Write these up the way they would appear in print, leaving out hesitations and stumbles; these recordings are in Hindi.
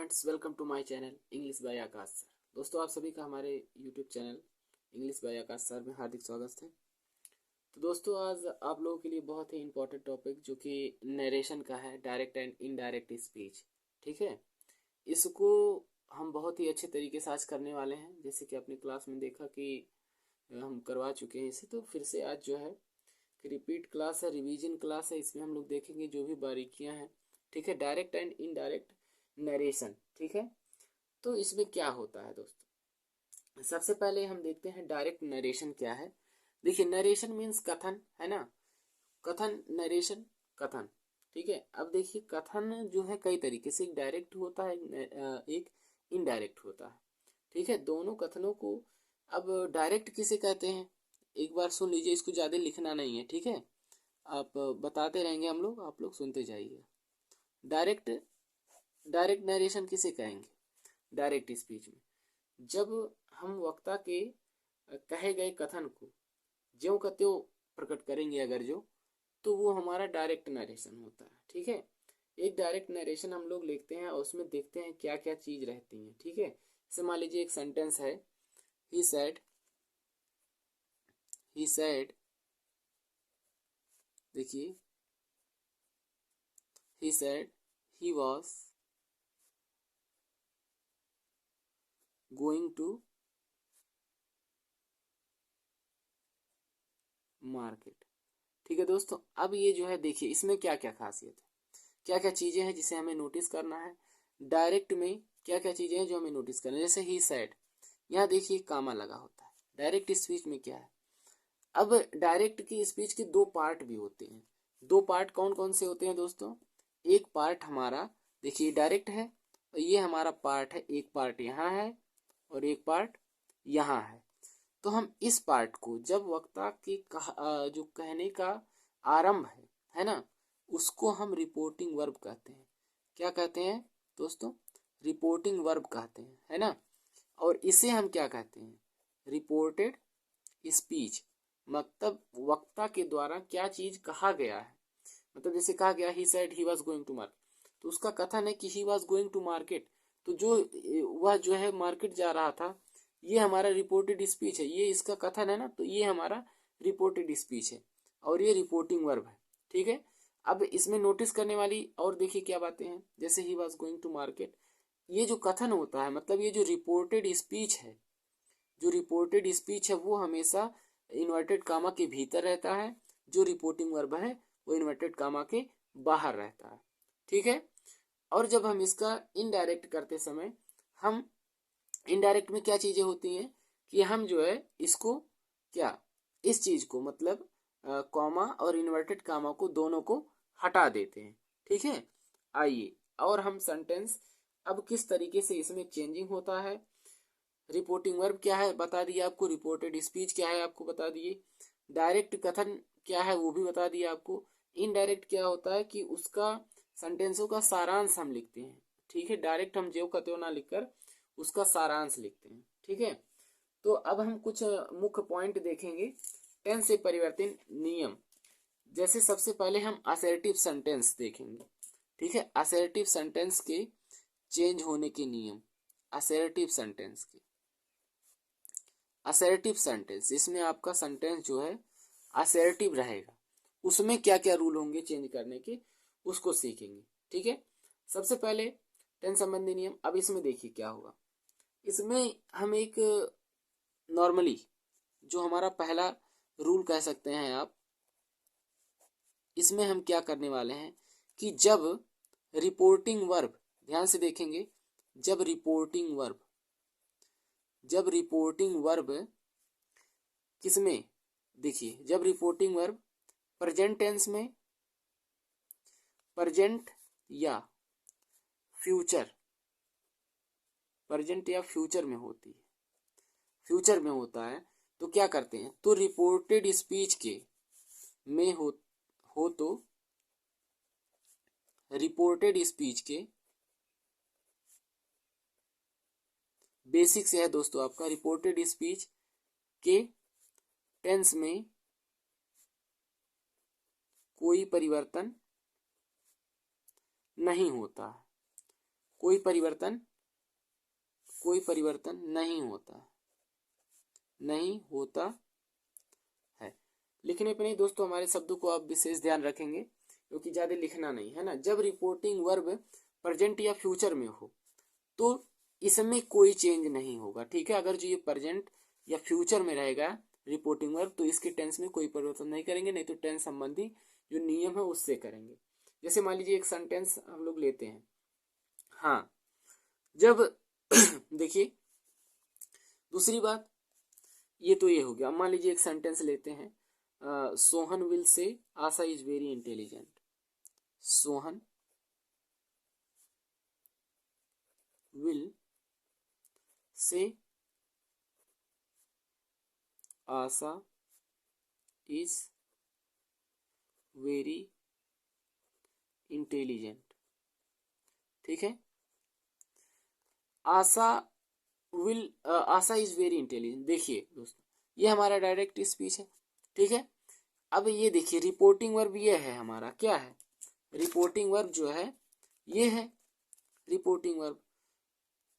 Friends, welcome to my channel English by Akash sir. दोस्तों, आप सभी का हमारे YouTube channel English by Akash sir में हार्दिक स्वागत है। तो दोस्तों, आज आप लोगों के लिए बहुत ही इंपॉर्टेंट टॉपिक जो कि नरेशन का है, डायरेक्ट एंड इनडायरेक्ट स्पीच। ठीक है, इसको हम बहुत ही अच्छे तरीके से आज करने वाले हैं। जैसे कि अपनी क्लास में देखा कि हम करवा चुके हैं इसे, तो फिर से आज जो है कि रिपीट क्लास है, रिवीजन क्लास है। इसमें हम लोग देखेंगे जो भी बारीकियां हैं। ठीक है, डायरेक्ट एंड इनडायरेक्ट नरेशन। ठीक है, तो इसमें क्या होता है दोस्तों, सबसे पहले हम देखते हैं डायरेक्ट नरेशन क्या है। देखिए, नरेशन मीन्स कथन, है ना। कथन, नरेशन, कथन। ठीक है, अब देखिए कथन जो है कई तरीके से, एक डायरेक्ट होता है, एक इनडायरेक्ट होता है। ठीक है, दोनों कथनों को, अब डायरेक्ट किसे कहते हैं एक बार सुन लीजिए, इसको ज़्यादा लिखना नहीं है। ठीक है, आप बताते रहेंगे हम लोग, आप लोग सुनते जाइए। डायरेक्ट डायरेक्ट नरेशन किसे कहेंगे डायरेक्ट स्पीच में? जब हम वक्ता के कहे गए कथन को ज्यों का त्यों प्रकट करेंगे अगर जो, तो वो हमारा डायरेक्ट नरेशन होता है। ठीक है, एक डायरेक्ट नरेशन हम लोग लिखते हैं और उसमें देखते हैं क्या क्या चीज रहती है। ठीक है, जैसे मान लीजिए एक सेंटेंस है, ही सेड, ही सेड, देखिए, he said he was going to market. ठीक है दोस्तों, अब ये जो है देखिए इसमें क्या क्या खासियत है, क्या क्या चीजें हैं जिसे हमें नोटिस करना है। डायरेक्ट में क्या क्या चीजें हैं जो हमें नोटिस करना है। जैसे ही सेड, यहाँ देखिए कामा लगा होता है। डायरेक्ट स्पीच में क्या है, अब डायरेक्ट की स्पीच के दो पार्ट भी होते हैं। दो पार्ट कौन कौन से होते हैं दोस्तों? एक पार्ट हमारा, देखिए डायरेक्ट है और ये हमारा पार्ट है, एक पार्ट यहाँ है और एक पार्ट यहाँ है। तो हम इस पार्ट को जब वक्ता के जो कहने का आरंभ है ना, उसको हम रिपोर्टिंग वर्ब कहते हैं। क्या कहते हैं दोस्तों? रिपोर्टिंग वर्ब कहते हैं, है ना। और इसे हम क्या कहते हैं? Reported speech. मतलब वक्ता के द्वारा क्या चीज कहा गया है, मतलब जैसे कहा गया he said he was going to market, तो उसका कथन है कि he was going to market. तो जो वह जो है मार्केट जा रहा था, ये हमारा रिपोर्टेड स्पीच है, ये इसका कथन है ना, तो ये हमारा रिपोर्टेड स्पीच है और ये रिपोर्टिंग वर्ब है। ठीक है, अब इसमें नोटिस करने वाली और देखिए क्या बातें हैं। जैसे he was going to market, ये जो कथन होता है, मतलब ये जो रिपोर्टेड स्पीच है, जो रिपोर्टेड स्पीच है वो हमेशा इन्वर्टेड कामा के भीतर रहता है। जो रिपोर्टिंग वर्ब है वो इन्वर्टेड कामा के बाहर रहता है। ठीक है, और जब हम इसका इनडायरेक्ट करते समय, हम इनडायरेक्ट में क्या चीजें होती हैं कि हम जो है इसको क्या, इस चीज को मतलब कॉमा और इन्वर्टेड कामा को दोनों को हटा देते हैं। ठीक है, आइए और हम सेंटेंस अब किस तरीके से इसमें चेंजिंग होता है। रिपोर्टिंग वर्ब क्या है बता दिया आपको, रिपोर्टेड स्पीच क्या है आपको बता दिए, डायरेक्ट कथन क्या है वो भी बता दिया आपको। इनडायरेक्ट क्या होता है कि उसका सेंटेंसों का सारांश हम लिखते हैं। ठीक है, डायरेक्ट हम ज्यों का त्यों ना लिखकर उसका सारांश लिखते हैं। ठीक है, तो अब हम कुछ मुख्य पॉइंट देखेंगे टेंस से परिवर्तन नियम। जैसे सबसे पहले हम असर्टिव सेंटेंस देखेंगे। ठीक है, असर्टिव सेंटेंस के चेंज होने के नियम। असर्टिव सेंटेंस के, असर्टिव सेंटेंस, इसमें आपका सेंटेंस जो है असर्टिव रहेगा, उसमें क्या क्या रूल होंगे चेंज करने के, उसको सीखेंगे। ठीक है, सबसे पहले टेंस संबंधी नियम। अब इसमें देखिए क्या होगा, इसमें हम एक नॉर्मली जो हमारा पहला रूल कह सकते हैं आप, इसमें हम क्या करने वाले हैं कि जब रिपोर्टिंग वर्ब, ध्यान से देखेंगे, जब रिपोर्टिंग वर्ब, जब रिपोर्टिंग वर्ब किसमें, देखिए जब रिपोर्टिंग वर्ब प्रेजेंट टेंस में, प्रेजेंट या फ्यूचर, प्रेजेंट या फ्यूचर में होती है, फ्यूचर में होता है, तो क्या करते हैं, तो रिपोर्टेड स्पीच के में हो तो रिपोर्टेड स्पीच के बेसिक से है दोस्तों आपका, रिपोर्टेड स्पीच के टेंस में कोई परिवर्तन नहीं होता, कोई परिवर्तन नहीं होता है। लिखने पे नहीं दोस्तों, हमारे शब्दों को आप विशेष ध्यान रखेंगे क्योंकि ज्यादा लिखना नहीं है ना। जब रिपोर्टिंग वर्ब प्रेजेंट या फ्यूचर में हो तो इसमें कोई चेंज नहीं होगा, ठीक है। अगर जो ये प्रेजेंट या फ्यूचर में रहेगा रिपोर्टिंग वर्ब तो इसके टेंस में कोई परिवर्तन नहीं करेंगे, नहीं तो टेंस संबंधी जो नियम है उससे करेंगे। जैसे मान लीजिए एक सेंटेंस हम लोग लेते हैं, हाँ, जब देखिए दूसरी बात, ये तो ये हो गया। मान लीजिए एक सेंटेंस लेते हैं, Sohan will say Asha is very intelligent. Sohan will say Asha is very intelligent, ठीक है। आशा इज वेरी इंटेलिजेंट, देखिए दोस्तों ये हमारा डायरेक्ट स्पीच है, ठीक है। अब ये देखिए रिपोर्टिंग वर्ब ये है हमारा, क्या है, रिपोर्टिंग वर्ब जो है ये है रिपोर्टिंग वर्ब।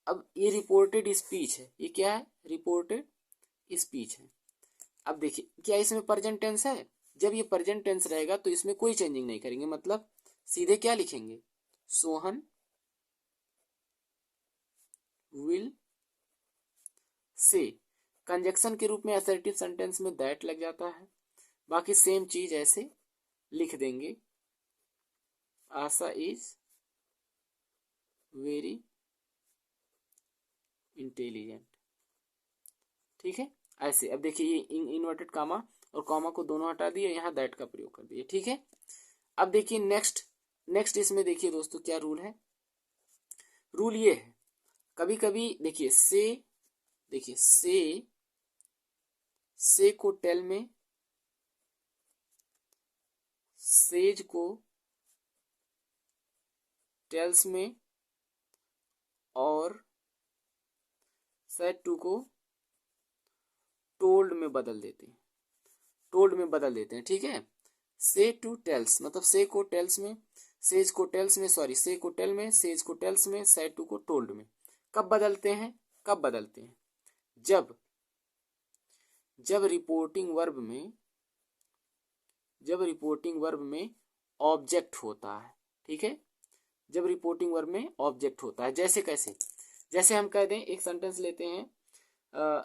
अब ये रिपोर्टेड स्पीच है, ये क्या है, रिपोर्टेड स्पीच है। अब देखिए क्या इसमें प्रेजेंट टेंस है, जब ये प्रेजेंट टेंस रहेगा तो इसमें कोई चेंजिंग नहीं करेंगे, मतलब सीधे क्या लिखेंगे, सोहन विल से। कंजक्शन के रूप में असर्टिव सेंटेंस में दैट लग जाता है, बाकी सेम चीज ऐसे लिख देंगे, आशा इज वेरी इंटेलिजेंट, ठीक है। ऐसे अब देखिए ये इन्वर्टेड कामा और कॉमा को दोनों हटा दिए, यहाँ दैट का प्रयोग कर दिए, ठीक है। अब देखिए नेक्स्ट इसमें देखिए दोस्तों क्या रूल है, रूल ये है, कभी कभी देखिए से को टेल में, सेज को टेल्स में और सेड टू को टोल्ड में बदल देते हैं, ठीक है। से टू टेल्स मतलब से को टेल्स में, सेज को टेल्स में, सॉरी से को टेल में, सेज को टेल्स में, सेड टू को टोल्ड में। कब बदलते हैं, जब रिपोर्टिंग वर्ब में ऑब्जेक्ट होता है, ठीक है। जब रिपोर्टिंग वर्ब में ऑब्जेक्ट होता है, जैसे कैसे, जैसे हम कह दें एक सेंटेंस लेते हैं,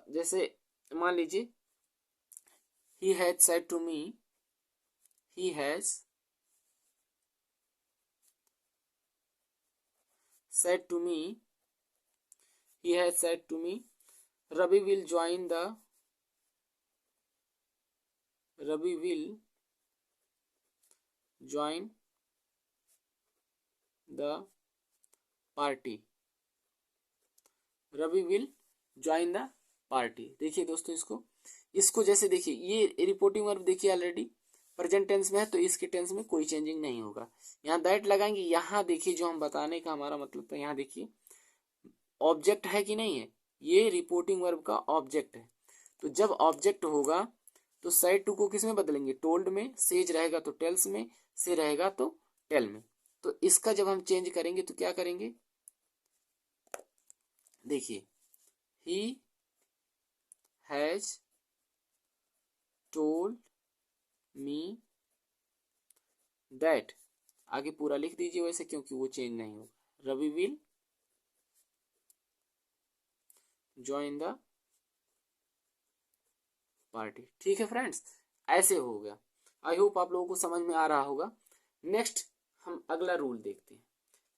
जैसे मान लीजिए he had said to me he has said to me Ravi will join the party। Ravi will join the party. देखिए दोस्तों इसको जैसे देखिए ये रिपोर्टिंग वर्ब देखिए ऑलरेडी प्रेजेंट टेंस में है तो इसके टेंस में कोई चेंजिंग नहीं होगा। यहाँ दैट लगाएंगे, यहाँ देखिए जो हम बताने का हमारा मतलब था, यहाँ देखिए ऑब्जेक्ट है कि नहीं है, ये रिपोर्टिंग वर्ब का ऑब्जेक्ट है। तो जब ऑब्जेक्ट होगा तो साइड टू को किस में बदलेंगे, टोल्ड में, सेज रहेगा तो टेल्स में, से रहेगा तो टेल में। तो इसका जब हम चेंज करेंगे तो क्या करेंगे, देखिए he has told me that, आगे पूरा लिख दीजिए वैसे क्योंकि वो चेंज नहीं होगा, Ravi will join the party, ठीक है फ्रेंड्स। ऐसे हो गया, आई होप आप लोगों को समझ में आ रहा होगा। नेक्स्ट हम अगला रूल देखते हैं,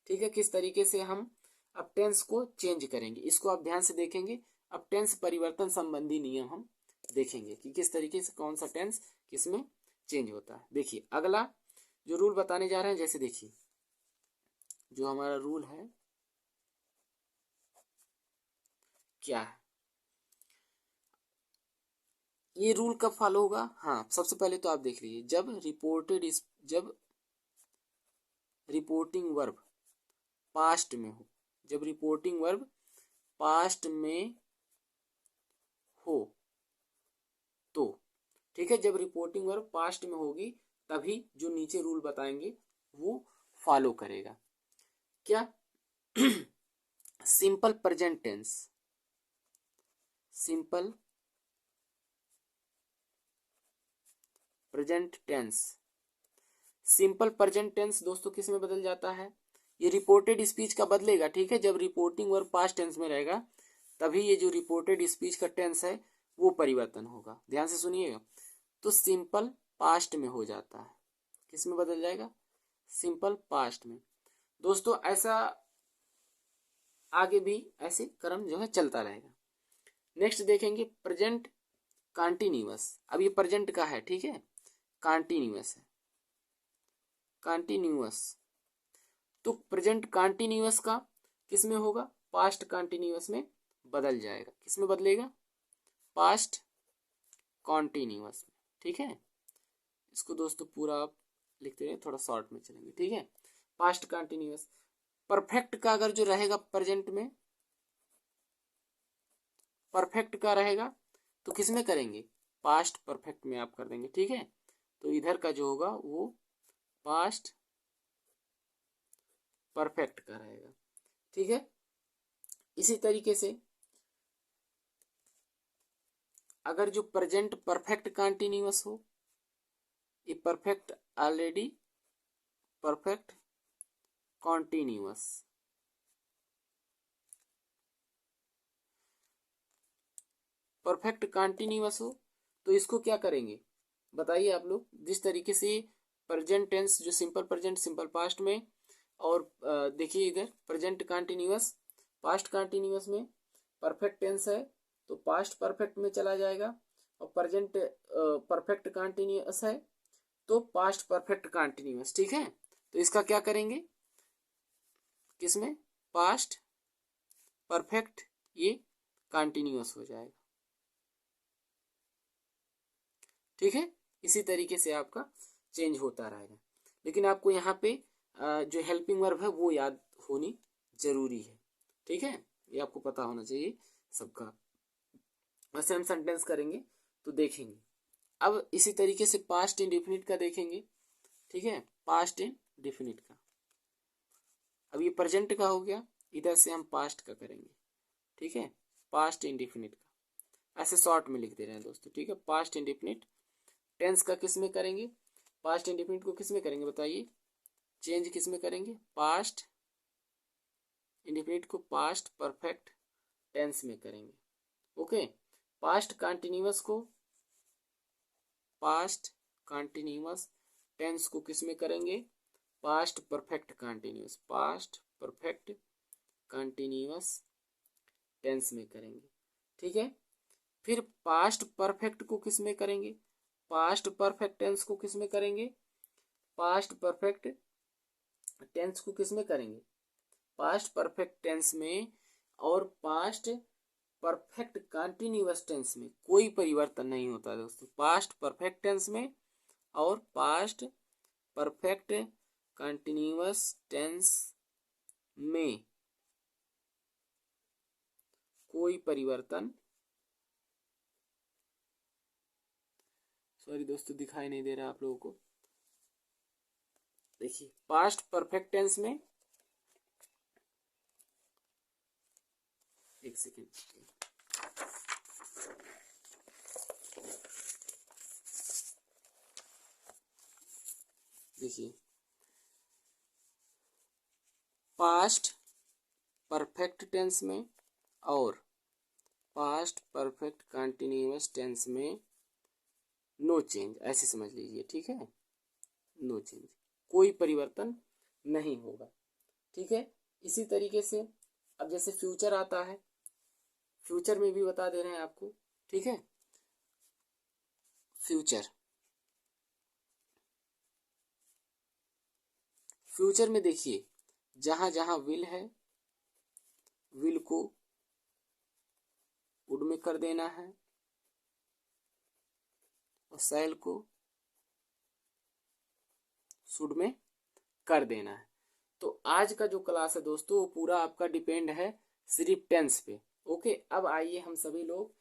ठीक है, किस तरीके से हम अब टेंस को चेंज करेंगे, इसको आप ध्यान से देखेंगे। अब टेंस परिवर्तन संबंधी नियम हम देखेंगे कि किस तरीके से कौन सा टेंस किसमें चेंज होता है। देखिए अगला जो रूल बताने जा रहे हैं, जैसे देखिए जो हमारा रूल है क्या है, ये रूल कब फॉलो होगा, हाँ सबसे पहले तो आप देख लीजिए, जब रिपोर्टिंग वर्ब पास्ट में हो, जब रिपोर्टिंग वर्ब पास्ट में हो तो, ठीक है, जब रिपोर्टिंग वर्ब पास्ट में होगी तभी जो नीचे रूल बताएंगे वो फॉलो करेगा। क्या simple present tense, simple present tense. Simple present tense दोस्तों किस में बदल जाता है? ये रिपोर्टेड स्पीच का बदलेगा, ठीक है। जब रिपोर्टिंग वर्ब पास्ट टेंस में रहेगा तभी ये जो रिपोर्टेड स्पीच का टेंस है वो परिवर्तन होगा। ध्यान से सुनिएगा। तो सिंपल पास्ट में हो जाता है, किस में बदल जाएगा? सिंपल पास्ट में। दोस्तों ऐसा आगे भी ऐसे क्रम जो है चलता रहेगा। नेक्स्ट देखेंगे प्रेजेंट कॉन्टिन्यूअस। अब ये प्रेजेंट का है, ठीक है, कॉन्टिन्यूअस है, कॉन्टिन्यूअस। तो प्रेजेंट कॉन्टिन्यूअस का किस में होगा? पास्ट कॉन्टिन्यूअस में बदल जाएगा। किस में बदलेगा? पास्ट कॉन्टिन्यूअस में, ठीक है। इसको दोस्तों पूरा आप लिखते रहे, थोड़ा शॉर्ट में चलेंगे, ठीक है। Past continuous. परफेक्ट का अगर जो रहेगा प्रेजेंट में, परफेक्ट का रहेगा तो किस में करेंगे? पास्ट परफेक्ट में आप कर देंगे, ठीक है। तो इधर का जो होगा वो पास्ट परफेक्ट का रहेगा, ठीक है। इसी तरीके से अगर जो प्रेजेंट परफेक्ट कॉन्टिन्यूअस हो, ये perfect already perfect continuous, perfect continuous हो तो इसको क्या करेंगे बताइए आप लोग। जिस तरीके से प्रेजेंट टेंस जो सिंपल प्रेजेंट सिंपल पास्ट में, और देखिए इधर प्रेजेंट कॉन्टिन्यूअस पास्ट कॉन्टिन्यूअस में, परफेक्ट टेंस है तो पास्ट परफेक्ट में चला जाएगा, और प्रेजेंट परफेक्ट कॉन्टिन्यूअस है तो पास्ट परफेक्ट कॉन्टिन्यूअस, ठीक है। तो इसका क्या करेंगे? किसमें? पास्ट परफेक्ट ये कॉन्टिन्यूअस हो जाएगा, ठीक है। इसी तरीके से आपका चेंज होता रहेगा। लेकिन आपको यहाँ पे जो हेल्पिंग वर्ब है वो याद होनी जरूरी है, ठीक है। ये आपको पता होना चाहिए सबका। वैसे हम सेंटेंस करेंगे तो देखेंगे। अब इसी तरीके से पास्ट इंडेफिनिट का देखेंगे, ठीक है। पास्ट इंडेफिनिट का, अब ये प्रेजेंट का हो गया, इधर से हम पास्ट का करेंगे, ठीक है। पास्ट इंडेफिनिट का ऐसे शॉर्ट में लिख दे रहे हैं दोस्तों, ठीक है। पास्ट इंडेफिनिट टेंस का किस में करेंगे? पास्ट इंडेफिनिट को किस में करेंगे बताइए? चेंज किस में करेंगे? पास्ट इंडेफिनिट को पास्ट परफेक्ट टेंस में करेंगे, ओके। पास्ट कंटिन्यूअस को पास्ट कंटिन्यूअस टेंस को किस में करेंगे? Past perfect continuous, past perfect continuous tense में करेंगे, ठीक है। फिर पास्ट परफेक्ट को किस में करेंगे? पास्ट परफेक्ट टेंस को किस में करेंगे? पास्ट परफेक्ट टेंस को किस में करेंगे? पास्ट परफेक्ट टेंस में। और पास्ट परफेक्ट कंटिन्यूअस टेंस में कोई परिवर्तन नहीं होता दोस्तों। पास्ट परफेक्ट टेंस में और पास्ट परफेक्ट कंटिन्यूअस टेंस में कोई परिवर्तन, सॉरी दोस्तों दिखाई नहीं दे रहा आप लोगों को। देखिए पास्ट परफेक्ट टेंस में, एक सेकेंड, देखिए पास्ट परफेक्ट टेंस में और पास्ट परफेक्ट कंटिन्यूअस टेंस में नो चेंज, ऐसे समझ लीजिए, ठीक है। नो चेंज, कोई परिवर्तन नहीं होगा, ठीक है। इसी तरीके से अब जैसे फ्यूचर आता है, फ्यूचर में भी बता दे रहे हैं आपको, ठीक है। फ्यूचर, फ्यूचर में देखिए जहां जहां विल है, विल को वुड में कर देना है और शैल को शुड में कर देना है। तो आज का जो क्लास है दोस्तों वो पूरा आपका डिपेंड है सिर्फ टेंस पे, ओके। अब आइए हम सभी लोग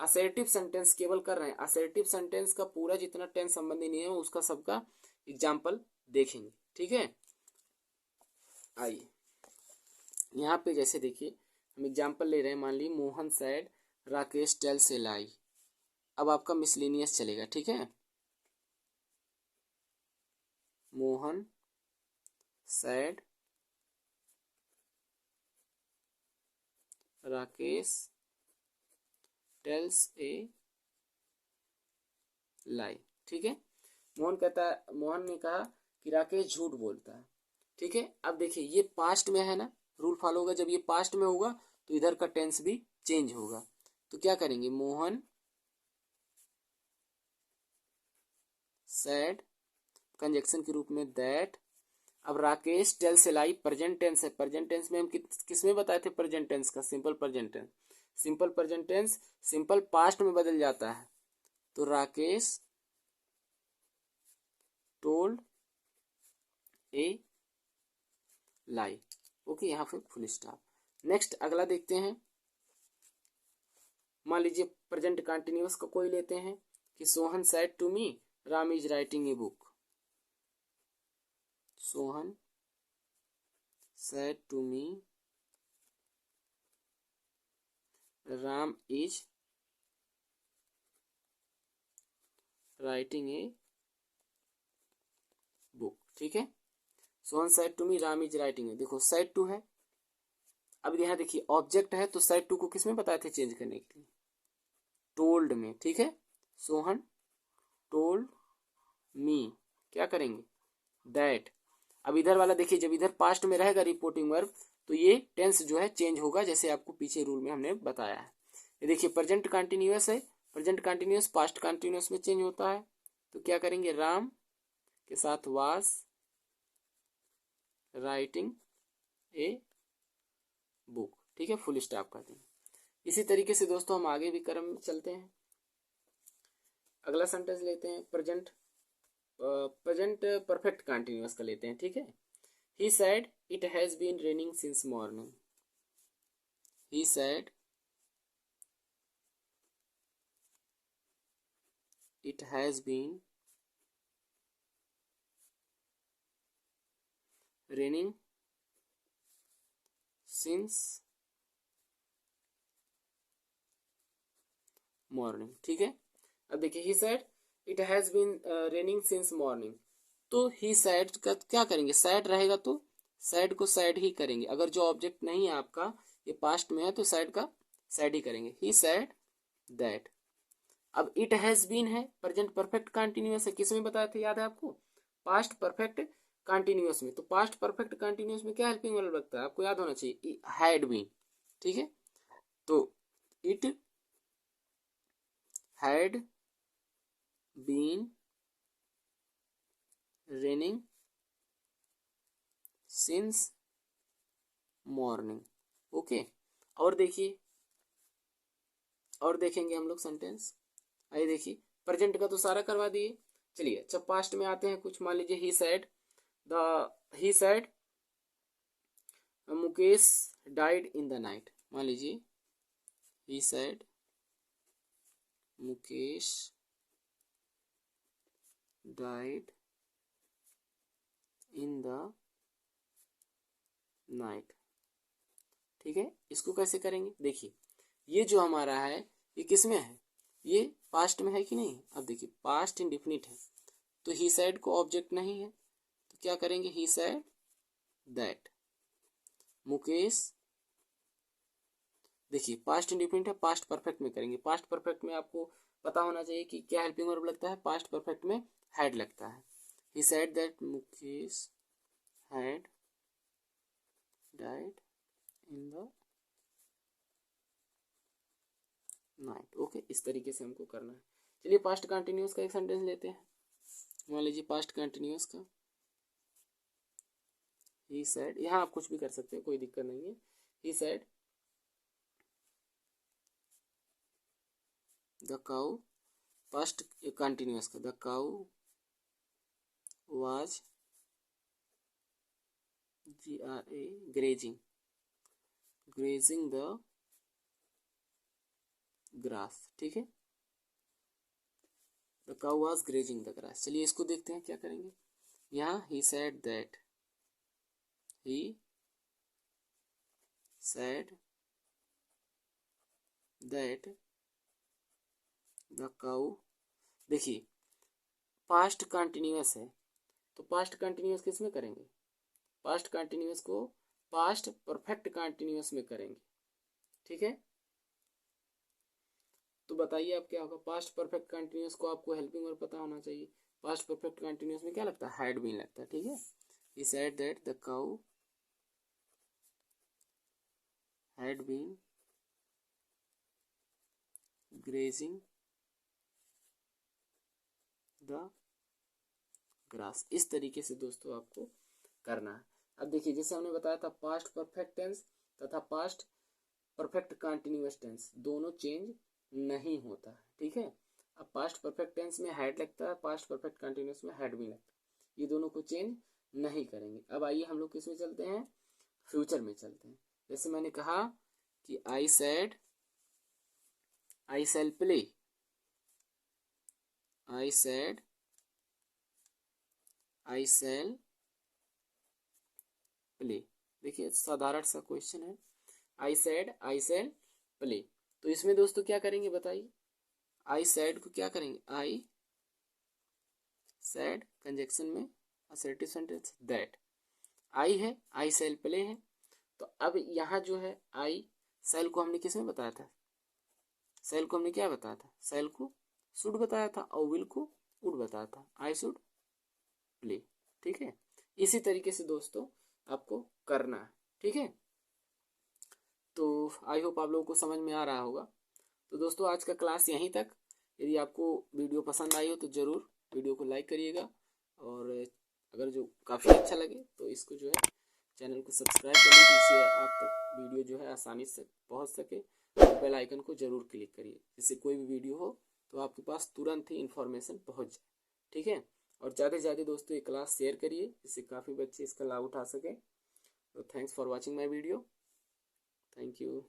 असर्टिव सेंटेंस केवल कर रहे हैं। असर्टिव सेंटेंस का पूरा जितना टेंस संबंधी नियम है उसका सबका एग्जाम्पल देखेंगे, ठीक है। आइए यहाँ पे जैसे देखिए हम एग्जाम्पल ले रहे हैं, मान ली Mohan said Rakesh tells a lie. अब आपका मिसलेनियस चलेगा, ठीक है। Mohan said Rakesh tells a lie, ठीक है। मोहन ने कहा कि राकेश झूठ बोलता है, ठीक है। अब देखिए ये पास्ट में है ना, रूल फॉलो होगा, जब ये पास्ट में होगा तो इधर का टेंस भी चेंज होगा। तो क्या करेंगे, मोहन सैड कंजक्शन के रूप में दैट। अब राकेश टेल से लाई प्रेजेंट टेंस है, प्रेजेंट टेंस में हम किस में बताए थे प्रेजेंट टेंस का, simple present tense. Simple present tense simple past में बदल जाता है, तो Rakesh told a lie. Okay, यहाँ पे फुल स्टॉप। नेक्स्ट अगला देखते हैं। मान लीजिए प्रेजेंट कंटिन्यूअस का कोई लेते हैं कि Sohan said to me Ram is writing a book. Sohan said to me Ram is writing a book, ठीक है। Sohan said to me Ram is writing a, देखो सेड टू है। अब यहाँ देखिए ऑब्जेक्ट है, तो सेड टू को किस में बताए थे चेंज करने के लिए, टोल्ड में, ठीक है। सोहन टोल्ड मी, क्या करेंगे दैट। अब इधर वाला देखिए, जब इधर पास्ट में रहेगा रिपोर्टिंग वर्ब तो ये टेंस जो है चेंज होगा, जैसे आपको पीछे रूल में हमने बताया है। ये देखिए प्रेजेंट कंटिन्यूअस है, प्रेजेंट कंटिन्यूअस पास्ट कंटिन्यूअस में चेंज होता है। तो क्या करेंगे, राम के साथ वाज राइटिंग ए बुक, ठीक है, फुल स्टॉप कर देंगे। इसी तरीके से दोस्तों हम आगे भी क्रम चलते हैं। अगला सेंटेंस लेते हैं, प्रेजेंट परफेक्ट कंटिन्यूअस का लेते हैं, ठीक है। He said it has been raining since morning. He said it has been raining since morning, ठीक है। अब देखिए he said it has been raining since morning, तो he said का क्या करेंगे, said रहेगा तो said को said ही करेंगे। अगर जो ऑब्जेक्ट नहीं है आपका, ये पास्ट में है, तो said का said ही करेंगे। he said that। अब इट हैज बीन है, प्रेजेंट परफेक्ट कंटिन्यूअस है, किस में बताया था याद है आपको, पास्ट परफेक्ट कंटिन्यूअस में। तो पास्ट परफेक्ट कंटिन्यूअस में क्या हेल्पिंग वर्ब लगता है, आपको याद होना चाहिए, हैड बीन, ठीक है। तो it had been raining since morning, okay. और देखिए, और देखेंगे हम लोग सेंटेंस। आइए देखिए, प्रेजेंट का तो सारा करवा दिए, चलिए अच्छा पास्ट में आते हैं कुछ। मान लीजिए he said Mukesh died in the night. मान लीजिए he said Mukesh died in the night, ठीक है। इसको कैसे करेंगे, देखिए ये जो हमारा है ये किस में है, ये पास्ट में है कि नहीं। अब देखिए पास्ट इंडिफिनिट है, तो ही सेड को ऑब्जेक्ट नहीं है, तो क्या करेंगे, ही सेड दैट मुकेश। देखिए पास्ट इंडिफिनिट है, पास्ट परफेक्ट में करेंगे। पास्ट परफेक्ट में आपको पता होना चाहिए कि क्या हेल्पिंग वर्ब लगता है, पास्ट परफेक्ट में हैड लगता है। He said that Mukesh had died in the night, okay. इस तरीके से हमको करना है। चलिए पास्ट कंटिन्यूअस का एक सेंटेंस लेते हैं। मान लीजिए पास्ट कंटिन्यूअस का, ही सेड, यहाँ आप कुछ भी कर सकते हैं, कोई दिक्कत नहीं है। He said the cow, past continuous का, the cow was grazing grazing the grass, ठीक है। The cow was grazing the grass. चलिए इसको देखते हैं क्या करेंगे। यहाँ he said that, he said that the cow, देखिए पास्ट कंटिन्यूअस है तो पास्ट कंटिन्यूअस किस में करेंगे, पास्ट कंटिन्यूअस को पास्ट परफेक्ट कंटिन्यूअस में करेंगे, ठीक है। तो बताइए अब क्या होगा, पास्ट परफेक्ट कंटिन्यूअस को आपको हेल्पिंग वर्ब पता होना चाहिए। पास्ट परफेक्ट कंटिन्यूअस में क्या लगता है, हैड बीन लगता है, ठीक है। He said that the cow had been grazing the grass. इस तरीके से दोस्तों आपको करना है। अब देखिए जैसे हमने बताया था पास्ट परफेक्ट टेंस तथा पास्ट परफेक्ट कंटिन्यूअस टेंस दोनों चेंज नहीं होता है, ठीक है। अब पास्ट परफेक्ट टेंस में हैड लगता है, पास्ट परफेक्ट कंटिन्यूअस में हैड भी लगता है, ये दोनों को चेंज नहीं करेंगे। अब आइए हम लोग किस में चलते हैं, फ्यूचर में चलते हैं। जैसे मैंने कहा कि I said I shall play, I said I shall play. देखिए साधारण सा क्वेश्चन है, आई सेड आई शैल प्ले। तो इसमें दोस्तों क्या करेंगे बताइए, आई सेड को क्या करेंगे, आई सेड कंजक्शन में असर्टिव सेंटेंस दैट, आई है आई शैल प्ले है। तो अब यहाँ जो है आई शैल को हमने किस में बताया था, शैल को हमने क्या बताया था, शैल को शुड बताया था और विल को वुड बताया था, आई शुड प्ले, ठीक है। इसी तरीके से दोस्तों आपको करना है, ठीक है। तो आई होप आप लोगों को समझ में आ रहा होगा। तो दोस्तों आज का क्लास यहीं तक। यदि आपको वीडियो पसंद आई हो तो ज़रूर वीडियो को लाइक करिएगा, और अगर जो काफ़ी अच्छा लगे तो इसको जो है चैनल को सब्सक्राइब कर लीजिए, जिससे आप तक वीडियो जो है आसानी से पहुंच सके। और बेल आइकन को ज़रूर क्लिक करिए, जिससे कोई भी वीडियो हो तो आपके पास तुरंत ही इन्फॉर्मेशन पहुँच जाए, ठीक है। और ज़्यादा से ज़्यादा दोस्तों ये क्लास शेयर करिए, जिससे काफ़ी बच्चे इसका लाभ उठा सकें। तो thanks for watching my video, thank you.